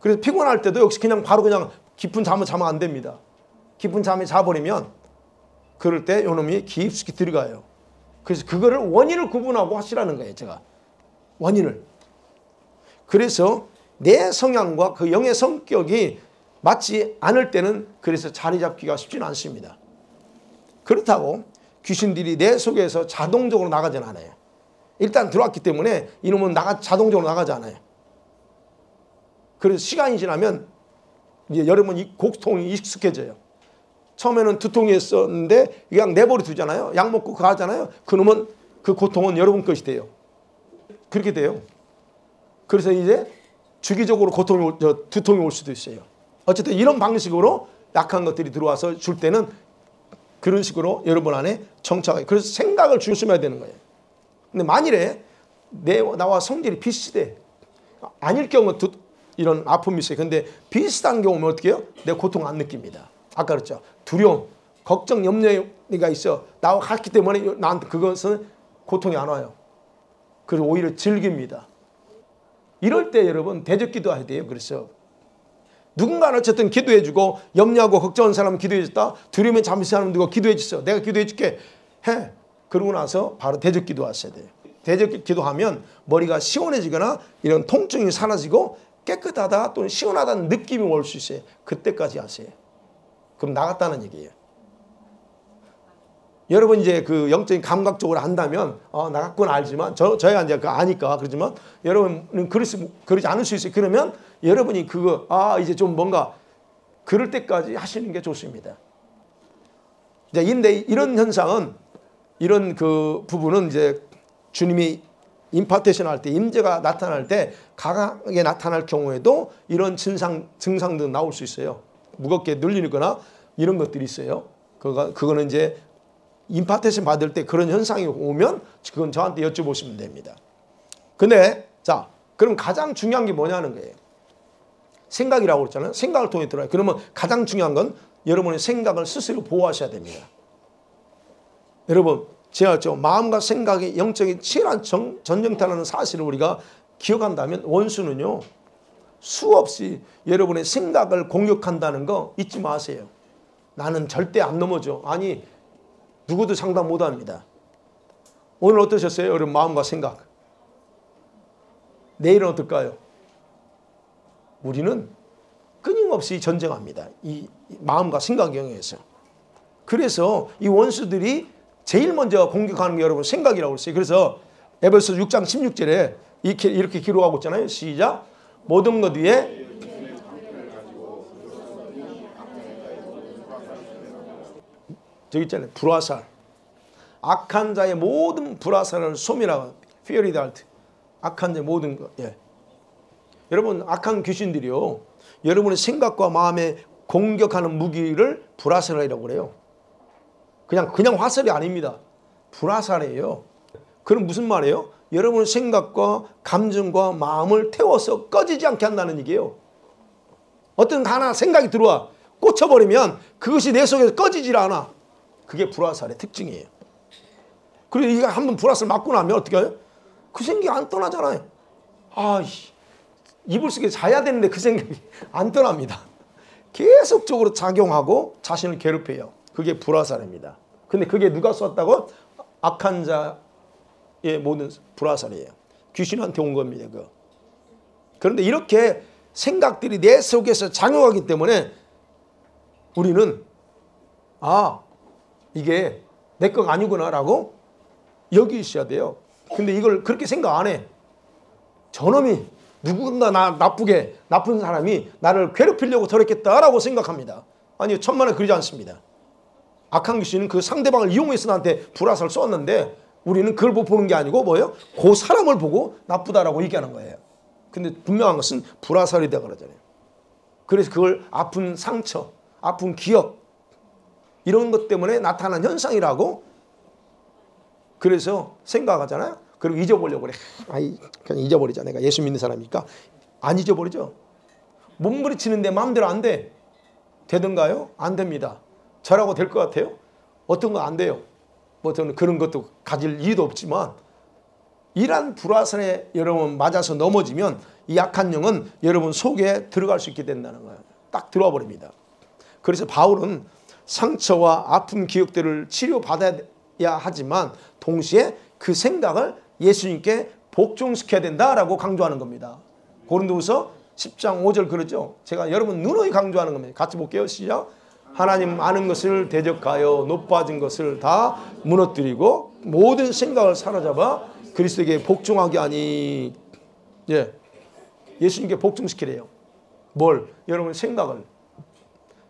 그래서 피곤할 때도 역시 그냥 바로 그냥 깊은 잠을 자면 안 됩니다. 깊은 잠에 자버리면 그럴 때 요놈이 깊숙이 들어가요. 그래서 그거를 원인을 구분하고 하시라는 거예요. 제가 원인을. 그래서 내 성향과 그 영의 성격이 맞지 않을 때는 그래서 자리 잡기가 쉽지는 않습니다. 그렇다고 귀신들이 내 속에서 자동적으로 나가지는 않아요. 일단 들어왔기 때문에 이놈은 자동적으로 나가지 않아요. 그래서 시간이 지나면 이제 여러분 이 고통이 익숙해져요. 처음에는 두통이었었는데 그냥 내버려 두잖아요. 약 먹고 가잖아요. 그놈은 그 고통은 여러분 것이 돼요. 그렇게 돼요. 그래서 이제 주기적으로 두통이 올 수도 있어요. 어쨌든 이런 방식으로 약한 것들이 들어와서 줄 때는 그런 식으로 여러분 안에 정착해요. 그래서 생각을 조심해야 되는 거예요. 근데 만일에 나와 성질이 비슷해. 아닐 경우 이런 아픔이 있어요. 근데 비슷한 경우면 어떻게 해요? 내 고통 안 느낍니다. 아까 그랬죠. 두려움, 걱정, 염려가 있어. 나와 같기 때문에 나한테 그것은 고통이 안 와요. 그래서 오히려 즐깁니다. 이럴 때 여러분 대적기도 해야 돼요. 그래서 누군가는 어쨌든 기도해주고 염려하고 걱정하는 사람은 기도해줬다. 두려움에 잠시 사람은 누가 기도해줬어. 내가 기도해줄게. 해. 그러고 나서 바로 대적기도 하셔야 돼요. 대적기도 하면 머리가 시원해지거나 이런 통증이 사라지고 깨끗하다 또는 시원하다는 느낌이 올 수 있어요. 그때까지 하세요. 그럼 나갔다는 얘기예요. 여러분 이제 그 영적인 감각적으로 안다면 나갔구나 알지만 저희가 이제 아니까 그러지만 여러분은 그러지 않을 수 있어요. 그러면 여러분이 그거 이제 좀 뭔가 그럴 때까지 하시는 게 좋습니다. 이제 이런 현상은 이런 그 부분은 이제 주님이 임파테이션 할 때 임재가 나타날 때 강하게 나타날 경우에도 이런 증상들은 나올 수 있어요. 무겁게 눌리거나 이런 것들이 있어요. 그거는 이제 임파테이션 받을 때 그런 현상이 오면 그건 저한테 여쭤보시면 됩니다. 근데 자, 그럼 가장 중요한 게 뭐냐는 거예요. 생각이라고 그랬잖아요. 생각을 통해 들어요. 그러면 가장 중요한 건 여러분의 생각을 스스로 보호하셔야 됩니다. 여러분 제가 마음과 생각의 영적인 치열한 전쟁터라는 사실을 우리가 기억한다면 원수는요. 수없이 여러분의 생각을 공격한다는 거 잊지 마세요. 나는 절대 안 넘어져. 아니 누구도 상담 못합니다. 오늘 어떠셨어요? 여러분 마음과 생각. 내일은 어떨까요? 우리는 끊임없이 전쟁합니다. 이 마음과 생각 영역에서. 그래서 이 원수들이 제일 먼저 공격하는 게 여러분 생각이라고 했어요. 그래서 에베소서 6장 16절에 이렇게 기록하고 있잖아요. 시작. 모든 것 위에 저기 있잖아요. 불화살. 악한 자의 모든 불화살을 솜이라고. Fear it. 악한 자의 모든 것. 예. 여러분 악한 귀신들이요. 여러분의 생각과 마음에 공격하는 무기를 불화살이라고 그래요. 그냥 화살이 아닙니다. 불화살이에요. 그럼 무슨 말이에요? 여러분의 생각과 감정과 마음을 태워서 꺼지지 않게 한다는 얘기예요. 어떤 하나 생각이 들어와 꽂혀버리면 그것이 내 속에서 꺼지질 않아. 그게 불화살의 특징이에요. 그리고 이거 한번 불화살 맞고 나면 어떻게 해요? 그 생각이 안 떠나잖아요. 이불 속에 자야 되는데 그 생각이 안 떠납니다. 계속적으로 작용하고 자신을 괴롭혀요. 그게 불화살입니다. 근데 그게 누가 쐈다고? 악한 자의 모든 불화살이에요. 귀신한테 온 겁니다. 그거. 그런데 이렇게 생각들이 내 속에서 작용하기 때문에 우리는 이게 내 거가 아니구나 라고 여기셔야 돼요. 근데 이걸 그렇게 생각 안 해. 저놈이 누군가 나쁜 사람이 나를 괴롭히려고 저랬겠다라고 생각합니다. 아니요, 천만에 그러지 않습니다. 악한 귀신은 그 상대방을 이용해서 나한테 불화살을 쏘았는데 우리는 그걸 보는 게 아니고 뭐예요? 그 사람을 보고 나쁘다라고 얘기하는 거예요. 근데 분명한 것은 불화살이다 그러잖아요. 그래서 그걸 아픈 상처, 아픈 기억 이런 것 때문에 나타난 현상이라고 그래서 생각하잖아요. 그리고 잊어보려고 그래. 그냥 잊어버리자. 내가 예수 믿는 사람이니까. 안 잊어버리죠. 몸부림치는데 마음대로 안 돼. 되던가요? 안 됩니다. 저라고 될 것 같아요? 어떤 거 안 돼요. 뭐 저는 그런 것도 가질 이유도 없지만 이러한 불화살에 여러분 맞아서 넘어지면 이 약한 영은 여러분 속에 들어갈 수 있게 된다는 거예요. 딱 들어와 버립니다. 그래서 바울은 상처와 아픈 기억들을 치료받아야 하지만 동시에 그 생각을 예수님께 복종시켜야 된다라고 강조하는 겁니다. 고린도후서 10장 5절 그러죠. 제가 여러분 누누이 강조하는 겁니다. 같이 볼게요. 시작. 하나님 아는 것을 대적하여 높아진 것을 다 무너뜨리고 모든 생각을 사로잡아 그리스도에게 복종하게 하니. 예수님께 복종시키래요. 뭘? 여러분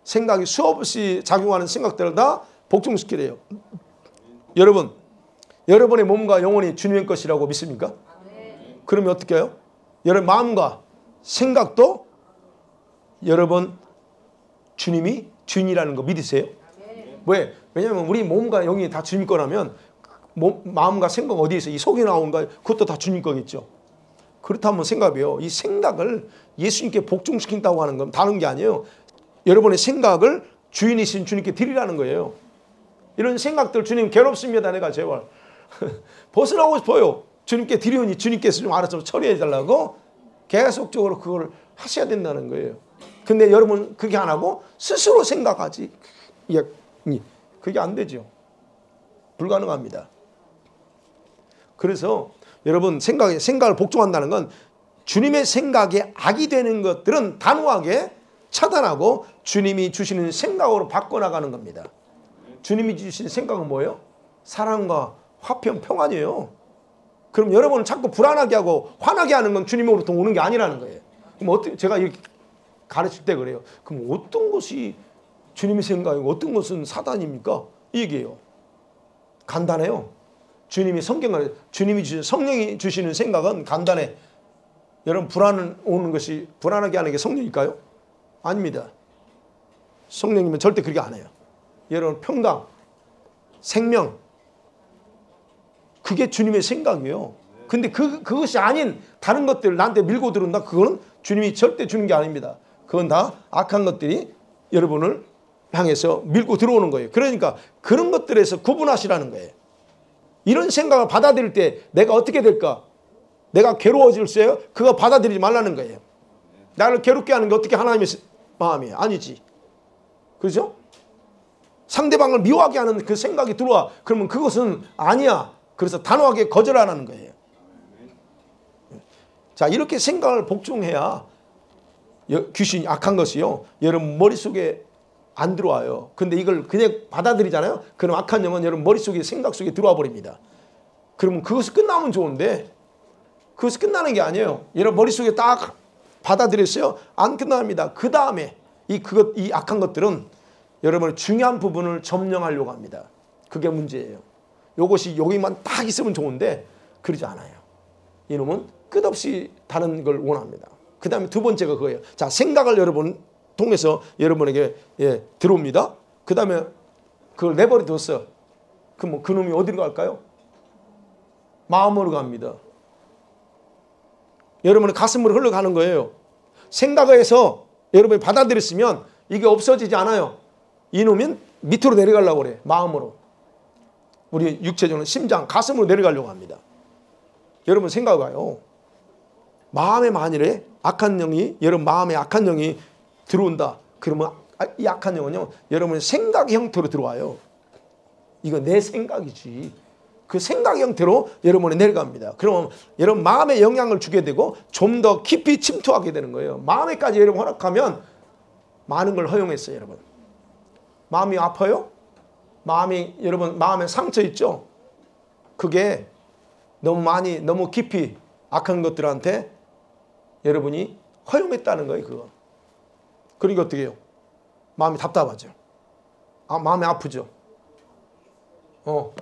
생각이 수없이 작용하는 생각들을 다 복종시키래요. 여러분, 여러분의 몸과 영혼이 주님의 것이라고 믿습니까? 그러면 어떻게 해요? 여러분 마음과 생각도 여러분 주님이 주인이라는 거 믿으세요? 왜? 왜냐하면 우리 몸과 영이 다 주님 거라면 마음과 생각 어디에 있어요? 이 속에 나온가요? 그것도 다 주님 거겠죠. 그렇다면 생각이요. 이 생각을 예수님께 복종시킨다고 하는 건 다른 게 아니에요. 여러분의 생각을 주인이신 주님께 드리라는 거예요. 이런 생각들 주님 괴롭습니다. 내가 제발 벗어나고 싶어요. 주님께 드리오니 주님께서 좀 알아서 처리해 달라고 계속적으로 그걸 하셔야 된다는 거예요. 근데 여러분 그게 안 하고 스스로 생각하지. 그게 안 되죠. 불가능합니다. 그래서 여러분 생각을 복종한다는 건 주님의 생각에 악이 되는 것들은 단호하게 차단하고 주님이 주시는 생각으로 바꿔나가는 겁니다. 주님이 주시는 생각은 뭐예요? 사랑과 화평, 평안이에요. 그럼 여러분은 자꾸 불안하게 하고 화나게 하는 건 주님으로부터 오는 게 아니라는 거예요. 그럼 어떻게 제가 이렇게 가르칠 때 그래요. 그럼 어떤 것이 주님의 생각이고 어떤 것은 사단입니까? 이 얘기예요. 간단해요. 주님이 주신 성령이 주시는 생각은 간단해. 여러분 불안하게 하는 게 성령일까요? 아닙니다. 성령이면 절대 그렇게 안 해요. 여러분 평강, 생명 그게 주님의 생각이에요. 근데 그것이 아닌 다른 것들을 나한테 밀고 들어온다. 그거는 주님이 절대 주는 게 아닙니다. 그건 다 악한 것들이 여러분을 향해서 밀고 들어오는 거예요. 그러니까 그런 것들에서 구분하시라는 거예요. 이런 생각을 받아들일 때 내가 어떻게 될까? 내가 괴로워질수요? 그거 받아들이지 말라는 거예요. 나를 괴롭게 하는 게 어떻게 하나님의 마음이에요? 아니지. 그렇죠? 상대방을 미워하게 하는 그 생각이 들어와. 그러면 그것은 아니야. 그래서 단호하게 거절하라는 거예요. 자, 이렇게 생각을 복종해야 귀신이 악한 것이요. 여러분 머릿속에 안 들어와요. 근데 이걸 그냥 받아들이잖아요. 그럼 악한 영은 여러분 머릿속에 생각 속에 들어와 버립니다. 그러면 그것이 끝나면 좋은데 그것이 끝나는 게 아니에요. 여러분 머릿속에 딱 받아들였어요. 안 끝납니다. 그 다음에 이 악한 것들은 여러분의 중요한 부분을 점령하려고 합니다. 그게 문제예요. 요것이 여기만 딱 있으면 좋은데 그러지 않아요. 이놈은 끝없이 다른 걸 원합니다. 그 다음에 두 번째가 그거예요. 자, 생각을 여러분 통해서 여러분에게 들어옵니다. 그 다음에 그걸 내버려 뒀어. 그럼 그 놈이 어디로 갈까요? 마음으로 갑니다. 여러분의 가슴으로 흘러가는 거예요. 생각에서 여러분이 받아들였으면 이게 없어지지 않아요. 이놈은 밑으로 내려가려고 그래. 마음으로. 우리 육체적으로 심장, 가슴으로 내려가려고 합니다. 여러분 생각해봐요. 마음에 만일에 악한 영이, 여러분 마음에 악한 영이 들어온다. 그러면 이 악한 영은요, 여러분의 생각 형태로 들어와요. 이거 내 생각이지. 그 생각 형태로 여러분이 내려갑니다. 그러면 여러분 마음에 영향을 주게 되고 좀 더 깊이 침투하게 되는 거예요. 마음에까지 여러분 허락하면 많은 걸 허용했어요, 여러분. 마음이 아파요? 마음이, 여러분 마음에 상처 있죠? 그게 너무 깊이 악한 것들한테 여러분이 허용했다는 거예요, 그거. 그러니까 어떻게 해요? 마음이 답답하죠. 마음이 아프죠.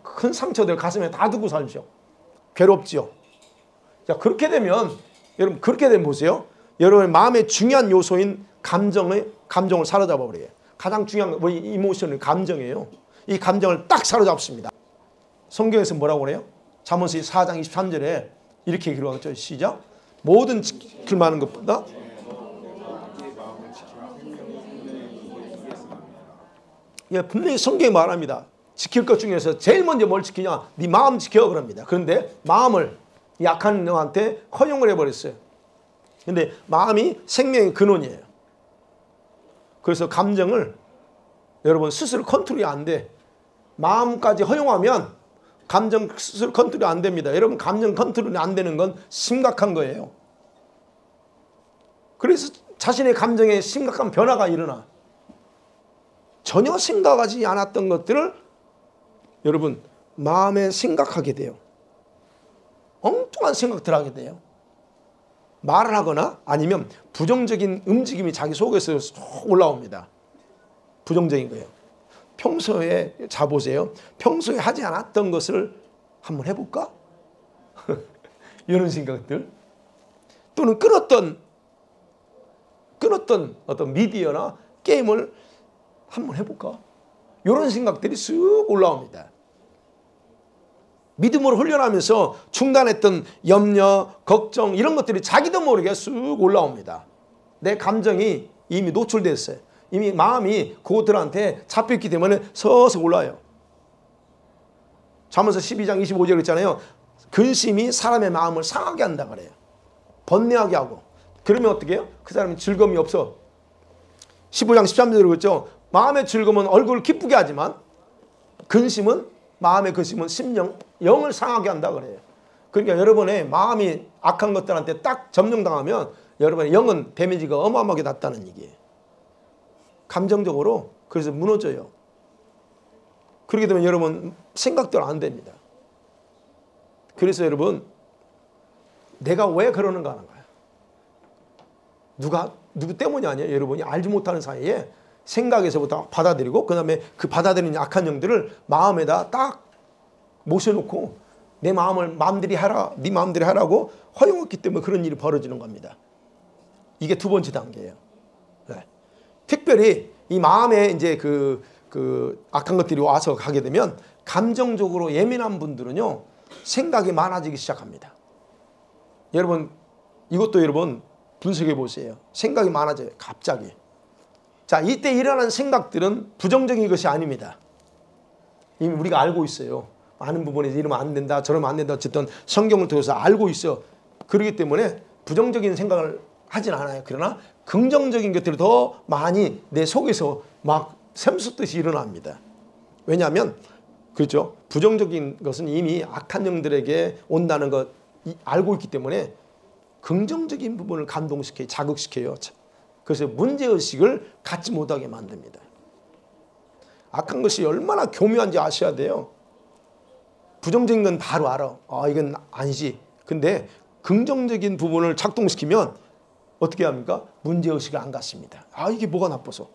큰 상처들 가슴에 다 두고 살죠. 괴롭죠. 자, 그렇게 되면, 여러분, 그렇게 되면 보세요. 여러분의 마음의 중요한 요소인 감정을 사로잡아 버려요. 가장 중요한 건 이모션은 감정이에요. 이 감정을 딱 사로잡습니다. 성경에서 뭐라고 그래요? 잠언서 4장 23절에 이렇게 기록하죠. 시작. 모든 지킬 만한 것보다 분명히 성경이 말합니다. 지킬 것 중에서 제일 먼저 뭘 지키냐? 네 마음 지켜 그럽니다. 그런데 마음을 약한 영한테 허용을 해버렸어요. 그런데 마음이 생명의 근원이에요. 그래서 감정을 여러분 스스로 컨트롤이 안 돼. 마음까지 허용하면 감정 스스로 컨트롤이 안 됩니다. 여러분 감정 컨트롤이 안 되는 건 심각한 거예요. 그래서 자신의 감정에 심각한 변화가 일어나. 전혀 생각하지 않았던 것들을 여러분 마음에 생각하게 돼요. 엉뚱한 생각들 하게 돼요. 말을 하거나 아니면 부정적인 움직임이 자기 속에서 올라옵니다. 부정적인 거예요. 평소에 자보세요. 평소에 하지 않았던 것을 한번 해볼까? 이런 생각들. 또는 끊었던 어떤 미디어나 게임을 한번 해볼까? 이런 생각들이 쓱 올라옵니다. 믿음으로 훈련하면서 중단했던 염려, 걱정 이런 것들이 자기도 모르게 쓱 올라옵니다. 내 감정이 이미 노출됐어요. 이미 마음이 그것들한테 잡혔기 때문에 서서 올라요. 잠언서 12장 25절 있잖아요. 근심이 사람의 마음을 상하게 한다 그래요. 번뇌하게 하고. 그러면 어떻게 해요? 그 사람은 즐거움이 없어. 15장 13절에 그랬죠. 마음의 즐거움은 얼굴을 기쁘게 하지만 마음의 근심은 심령, 영을 상하게 한다 그래요. 그러니까 여러분의 마음이 악한 것들한테 딱 점령당하면 여러분의 영은 데미지가 어마어마하게 났다는 얘기예요. 감정적으로 그래서 무너져요. 그렇게 되면 여러분 생각대로 안 됩니다. 그래서 여러분 내가 왜 그러는가 하는 거예요. 누구 때문이 아니에요. 여러분이 알지 못하는 사이에 생각에서부터 받아들이고 그 다음에 그 받아들이는 악한 영들을 마음에다 딱 모셔놓고 내 마음을 마음대로 하라, 네 마음대로 하라고 허용했기 때문에 그런 일이 벌어지는 겁니다. 이게 두 번째 단계예요. 네. 특별히 이 마음에 이제 그 악한 것들이 와서 가게 되면 감정적으로 예민한 분들은요 생각이 많아지기 시작합니다. 여러분 이것도 여러분 분석해 보세요. 생각이 많아져요. 갑자기. 자, 이때 일어나는 생각들은 부정적인 것이 아닙니다. 이미 우리가 알고 있어요. 많은 부분에서 이러면 안 된다, 저러면 안 된다. 어쨌든 성경을 통해서 알고 있어. 그렇기 때문에 부정적인 생각을 하진 않아요. 그러나 긍정적인 것들이 더 많이 내 속에서 막 샘솟듯이 일어납니다. 왜냐하면 그렇죠. 부정적인 것은 이미 악한 영들에게 온다는 것 알고 있기 때문에 긍정적인 부분을 감동시켜요. 자극시켜요. 그래서 문제의식을 갖지 못하게 만듭니다. 악한 것이 얼마나 교묘한지 아셔야 돼요. 부정적인 건 바로 알아. 이건 아니지. 근데 긍정적인 부분을 작동시키면 어떻게 합니까? 문제의식을 안 갖습니다. 이게 뭐가 나빠서.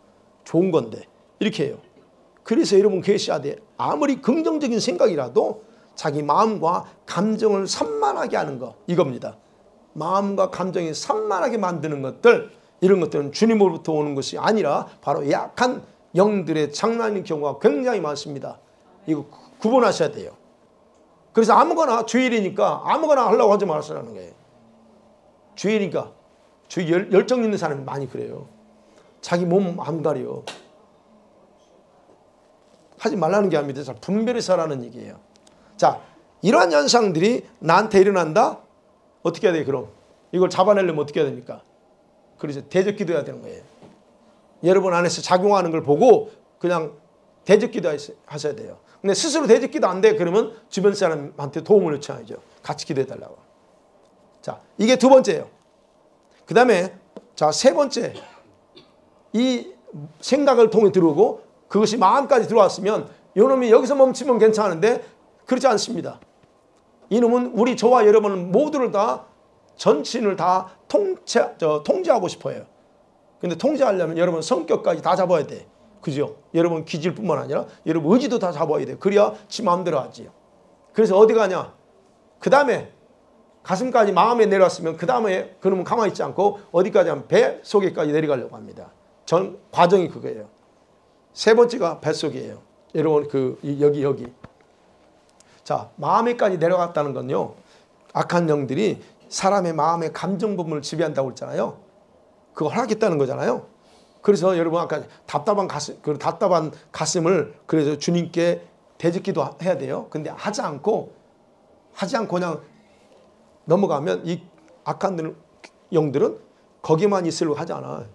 좋은 건데. 이렇게 해요. 그래서 여러분 계셔야 돼. 아무리 긍정적인 생각이라도 자기 마음과 감정을 산만하게 하는 거. 이겁니다. 마음과 감정이 산만하게 만드는 것들, 이런 것들은 주님으로부터 오는 것이 아니라 바로 약한 영들의 장난인 경우가 굉장히 많습니다. 이거 구분하셔야 돼요. 그래서 아무거나 주일이니까 아무거나 하려고 하지 말았으라는 거예요. 주일이니까. 주일 열정 있는 사람이 많이 그래요. 자기 몸 안 가려. 하지 말라는 게 아닙니다. 분별해서 하라는 얘기예요. 자, 이러한 현상들이 나한테 일어난다? 어떻게 해야 돼요, 그럼? 이걸 잡아내려면 어떻게 해야 됩니까? 그래서 대적기도 해야 되는 거예요. 여러분 안에서 작용하는 걸 보고 그냥 대적기도 하셔야 돼요. 근데 스스로 대적기도 안 돼, 그러면 주변 사람한테 도움을 요청하죠. 같이 기도해달라고. 자, 이게 두 번째예요. 그 다음에, 자, 세 번째. 이 생각을 통해 들어오고 그것이 마음까지 들어왔으면 이놈이 여기서 멈추면 괜찮은데 그렇지 않습니다. 이놈은 우리 저와 여러분 모두를 다 전신을 다 통제하고 싶어요. 근데 통제하려면 여러분 성격까지 다 잡아야 돼. 그죠? 여러분 기질뿐만 아니라 여러분 의지도 다 잡아야 돼. 그래야 지 마음대로 하지요. 그래서 어디 가냐? 그 다음에 가슴까지 마음에 내려왔으면 그 다음에 그놈은 가만히 있지 않고 어디까지 하면 배 속에까지 내려가려고 합니다. 전 과정이 그거예요. 세 번째가 뱃속이에요. 여러분 여기. 자, 마음에까지 내려갔다는 건요. 악한 영들이 사람의 마음의 감정 부분을 지배한다고 했잖아요. 그거 허락했다는 거잖아요. 그래서 여러분 아까 답답한 가슴을 그래서 주님께 대적기도 해야 돼요. 근데 하지 않고 그냥 넘어가면 이 악한 영들은 거기만 있으려고 하지 않아.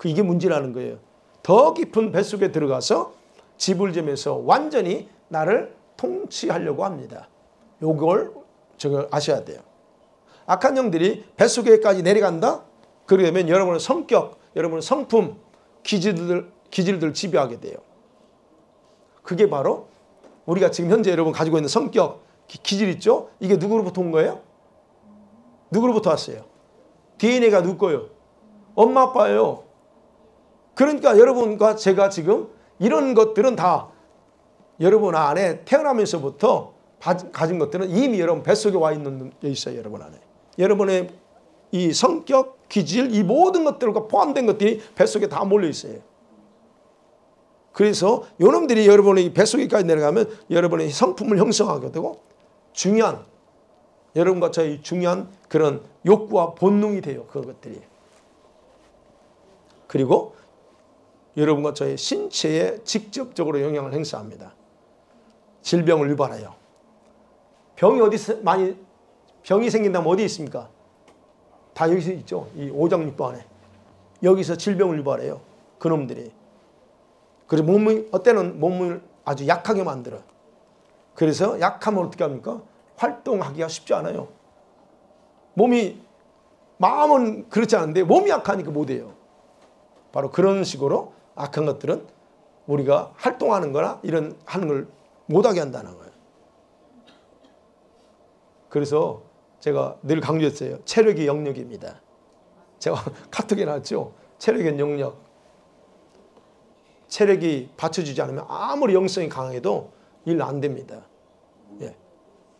이게 문제라는 거예요. 더 깊은 뱃속에 들어가서 지불점에서 완전히 나를 통치하려고 합니다. 요걸 아셔야 돼요. 악한 영들이 뱃속에까지 내려간다? 그러면 여러분의 성격, 여러분의 성품, 기질들 지배하게 돼요. 그게 바로 우리가 지금 현재 여러분 가지고 있는 성격, 기질 있죠? 이게 누구로부터 온 거예요? 누구로부터 왔어요? DNA가 누구 거예요? 엄마 아빠예요. 그러니까 여러분과 제가 지금 이런 것들은 다 여러분 안에 태어나면서부터 가진 것들은 이미 여러분 뱃속에 와 있는 게 있어요. 여러분 안에. 여러분의 이 성격, 기질, 이 모든 것들과 포함된 것들이 뱃속에 다 몰려 있어요. 그래서 요놈들이 여러분의 뱃속에까지 내려가면 여러분의 성품을 형성하게 되고 여러분과 저희 중요한 그런 욕구와 본능이 돼요. 그것들이. 그리고 여러분과 저의 신체에 직접적으로 영향을 행사합니다. 질병을 유발해요. 병이 생긴다면 어디 있습니까? 다 여기서 있죠. 이 오장육부 안에. 여기서 질병을 유발해요. 그놈들이. 그래서 어때는 몸을 아주 약하게 만들어요. 그래서 약하면 어떻게 합니까? 활동하기가 쉽지 않아요. 마음은 그렇지 않은데 몸이 약하니까 못해요. 바로 그런 식으로 악한 것들은 우리가 활동하는 거나 하는 걸 못하게 한다는 거예요. 그래서 제가 늘 강조했어요. 체력이 영역입니다. 제가 카톡에 나왔죠. 체력은 영역. 체력이 받쳐주지 않으면 아무리 영성이 강해도 일 안 됩니다. 예.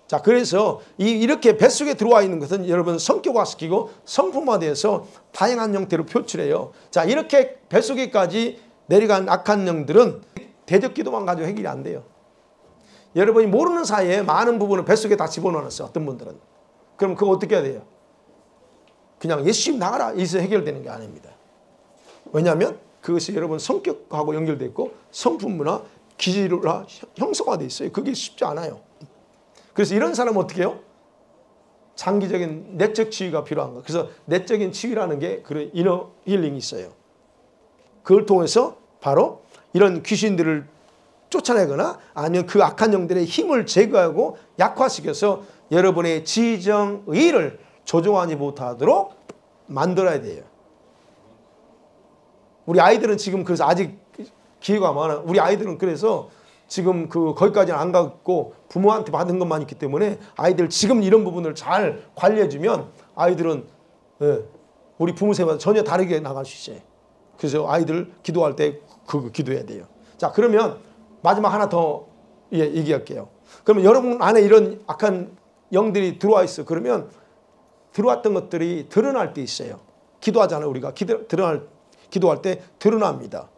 자, 그래서 이렇게 뱃속에 들어와 있는 것은 여러분 성격화시키고 성품화돼서 다양한 형태로 표출해요. 자, 이렇게 뱃속에까지 내려간 악한 영들은 대적기도만 가지고 해결이 안 돼요. 여러분이 모르는 사이에 많은 부분을 뱃속에 다 집어넣었어요. 어떤 분들은. 그럼 그거 어떻게 해야 돼요? 그냥 예수님 나가라. 여기서 해결되는 게 아닙니다. 왜냐하면 그것이 여러분 성격하고 연결되어 있고 성품문화, 기질화 형성화되어 있어요. 그게 쉽지 않아요. 그래서 이런 사람은 어떻게 해요? 장기적인 내적 치유가 필요한 거예요. 그래서 내적인 치유라는 게 그런 이너 힐링이 있어요. 그걸 통해서 바로 이런 귀신들을 쫓아내거나 아니면 그 악한 영들의 힘을 제거하고 약화시켜서 여러분의 지정의를 조종하지 못하도록 만들어야 돼요. 우리 아이들은 지금 그래서 아직 기회가 많아. 우리 아이들은 그래서 지금 거기까지는 안 가고 부모한테 받은 것만 있기 때문에 아이들 지금 이런 부분을 잘 관리해주면 아이들은 우리 부모 세보다 전혀 다르게 나갈 수 있어요. 그래서 아이들 기도할 때 그거 기도해야 돼요. 자, 그러면 마지막 하나 더 얘기할게요. 그러면 여러분 안에 이런 악한 영들이 들어와 있어. 그러면 들어왔던 것들이 드러날 때 있어요. 기도하잖아요. 우리가 기도할 때 드러납니다.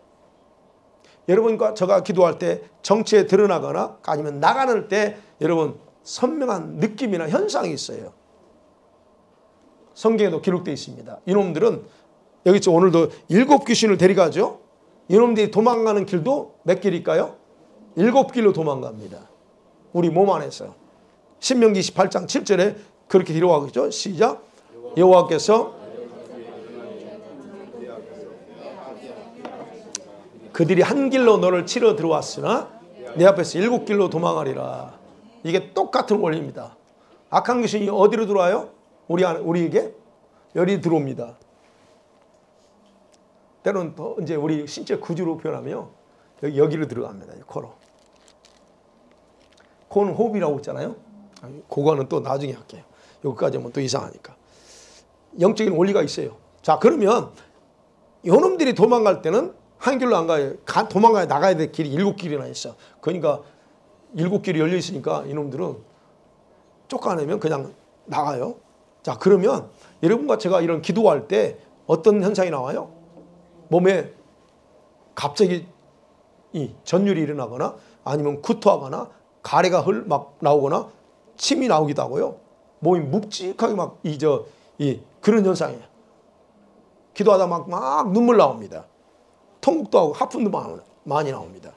여러분과 제가 기도할 때 정치에 드러나거나 아니면 나가는 때 여러분 선명한 느낌이나 현상이 있어요. 성경에도 기록되어 있습니다. 이놈들은 여기 오늘도 7 귀신을 데려가죠. 이놈들이 도망가는 길도 몇 길일까요? 7 길로 도망갑니다. 우리 몸 안에서. 신명기 28장 7절에 그렇게 기록하겠죠. 시작. 여호와께서 그들이 한 길로 너를 치러 들어왔으나 내 앞에서 7 길로 도망하리라. 이게 똑같은 원리입니다. 악한 귀신이 어디로 들어와요? 우리에게 열이 들어옵니다. 때로는 더 이제 우리 신체 구조로 표현하면 여기로 들어갑니다. 코로. 코는 호흡이라고 했잖아요. 그거는 또 나중에 할게요. 여기까지 하면 또 이상하니까. 영적인 원리가 있어요. 자, 그러면 요놈들이 도망갈 때는 한 길로 안 가요. 도망가야 나가야 될 길이 7 길이나 있어. 그러니까 7 길이 열려 있으니까 이놈들은 쫓아내면 그냥 나가요. 자, 그러면 여러분과 제가 이런 기도할 때 어떤 현상이 나와요? 몸에 갑자기 이 전율이 일어나거나 아니면 구토하거나 가래가 막 나오거나 침이 나오기도 하고요. 몸이 묵직하게 막 그런 현상이에요. 기도하다 막 눈물 나옵니다. 통곡도 하고 하품도 많이 나옵니다.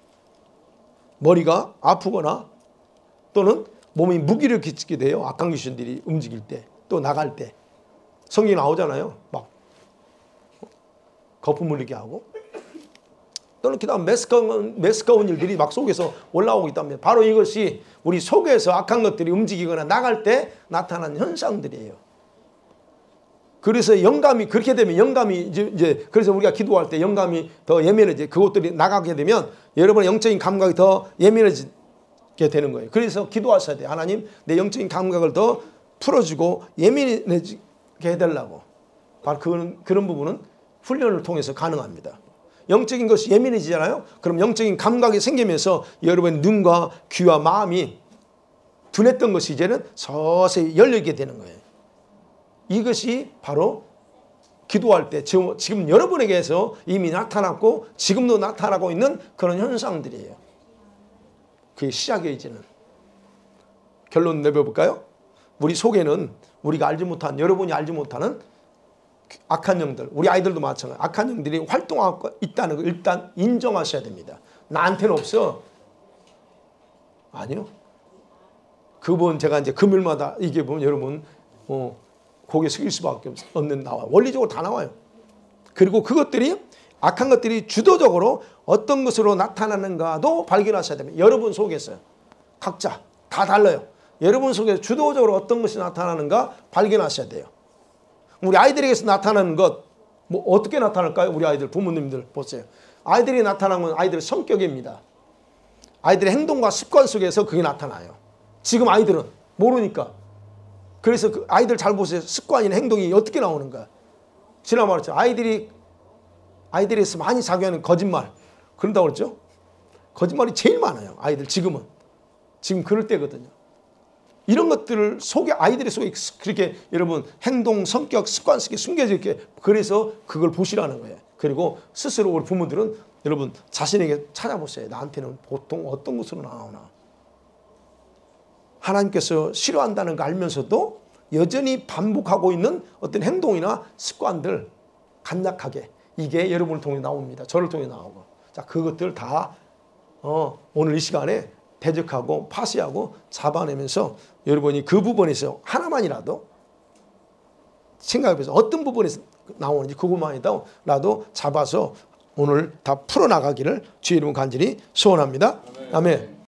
머리가 아프거나 또는 몸이 무기를 끼치게 돼요. 악한 귀신들이 움직일 때, 또 나갈 때. 성경이 나오잖아요. 막 거품 물리게 하고. 또는 그다음 메스꺼운 일들이 막 속에서 올라오고 있답니다. 바로 이것이 우리 속에서 악한 것들이 움직이거나 나갈 때 나타난 현상들이에요. 그래서 영감이 그렇게 되면 영감이 이제 그래서 우리가 기도할 때 영감이 더 예민해지 그것들이 나가게 되면 여러분의 영적인 감각이 더 예민해지게 되는 거예요. 그래서 기도하셔야 돼요. 하나님 내 영적인 감각을 더 풀어주고 예민해지게 해달라고. 바로 그런 부분은 훈련을 통해서 가능합니다. 영적인 것이 예민해지잖아요. 그럼 영적인 감각이 생기면서 여러분의 눈과 귀와 마음이 둔했던 것이 이제는 서서히 열리게 되는 거예요. 이것이 바로 기도할 때 지금 여러분에게서 이미 나타났고 지금도 나타나고 있는 그런 현상들이에요. 그게 시작이에요. 이제는. 결론 내려볼까요? 우리 속에는 우리가 알지 못한 여러분이 알지 못하는 악한 영들, 우리 아이들도 마찬가지로 악한 영들이 활동하고 있다는 걸 일단 인정하셔야 됩니다. 나한테는 없어. 아니요. 그분 제가 이제 금요일마다 이게 보면 여러분 고개 숙일 수밖에 없는 나와요. 원리적으로 다 나와요. 그리고 그것들이 악한 것들이 주도적으로 어떤 것으로 나타나는가도 발견하셔야 됩니다. 여러분 속에서 각자 다 달라요. 여러분 속에서 주도적으로 어떤 것이 나타나는가 발견하셔야 돼요. 우리 아이들에게서 나타나는 것, 뭐 어떻게 나타날까요? 우리 아이들, 부모님들 보세요. 아이들이 나타나는 건 아이들의 성격입니다. 아이들의 행동과 습관 속에서 그게 나타나요. 지금 아이들은 모르니까. 그래서 그 아이들 잘 보세요. 습관이나 행동이 어떻게 나오는가. 지난 말했죠. 아이들에서 많이 작용하는 거짓말. 그런다고 그랬죠. 거짓말이 제일 많아요. 아이들 지금은. 지금 그럴 때거든요. 이런 것들을 속에 아이들의 속에 그렇게 여러분 행동, 성격, 습관 속에 숨겨져 있게 그래서 그걸 보시라는 거예요. 그리고 스스로 우리 부모들은 여러분 자신에게 찾아보세요. 나한테는 보통 어떤 것으로 나오나. 하나님께서 싫어한다는 걸 알면서도 여전히 반복하고 있는 어떤 행동이나 습관들 간략하게 이게 여러분을 통해 나옵니다. 저를 통해 나오고. 자, 그것들 다 오늘 이 시간에 대적하고 파쇄하고 잡아내면서 여러분이 그 부분에서 하나만이라도 생각해보세요. 어떤 부분에서 나오는지 그것만이라도 잡아서 오늘 다 풀어나가기를 주의 이름 간절히 소원합니다. 아멘.